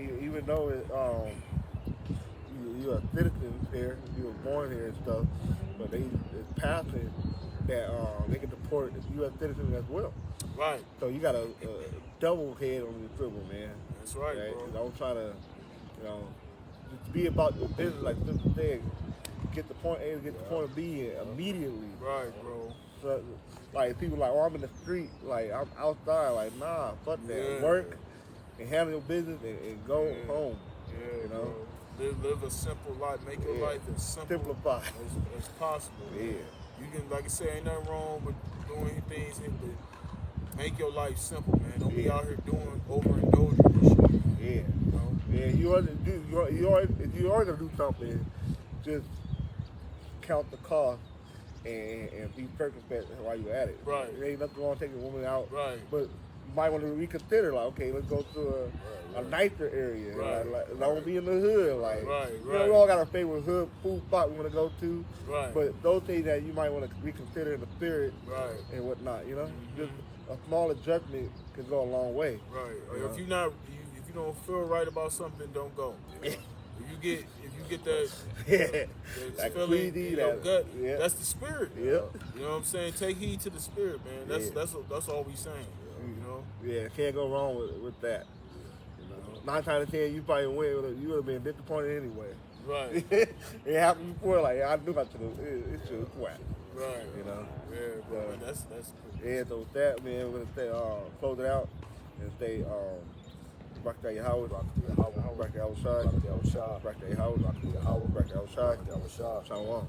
Yep. Even though you're a citizen here, you were born here and stuff, but it's passing that they can deport U.S. citizens as well. Right. So you got a double head on your dribble, man. That's right, bro. Don't try to, you know, just be about your business, like Sister said. Get the point A to get the point B immediately. Right, bro. So, like, people like, oh, I'm in the street, like, I'm outside, like, nah, fuck that. Yeah. Work and handle your business and go home. Yeah, you know? Live a simple life. Make your life as simple Simplify. as possible. Yeah. You can, like I said, ain't nothing wrong with doing things, but make your life simple, man. Don't be out here doing overindulging and shit, man. Yeah. You know? Yeah, if you are gonna do something, just count the cost and be circumspect while you're at it. Right. There ain't nothing wrong with taking a woman out. Right. But you might want to reconsider, like, okay, let's go to a nicer area. Right. Like, don't be in the hood. Like, Right. you know, we all got a favorite hood food spot we want to go to. Right. But those things that you might want to reconsider in the spirit and whatnot, you know? Mm-hmm. Just a small adjustment can go a long way. Right. You Or if you don't feel right about something, don't go. If you get that, that feeling in your gut, that's the spirit. Yep. You know what I'm saying? Take heed to the spirit, man. That's all we saying. You know? Yeah, can't go wrong with that. You know? 9 times out of 10, you probably win. You would have been disappointed anyway. Right. It happened before. Like, I knew I should have. It should have whacked. Right. You know. Yeah, bro. So, That's yeah. So with that, man, we're gonna stay close it out and stay back to your house, back to your outside, back to your house, back to your house, Shalom.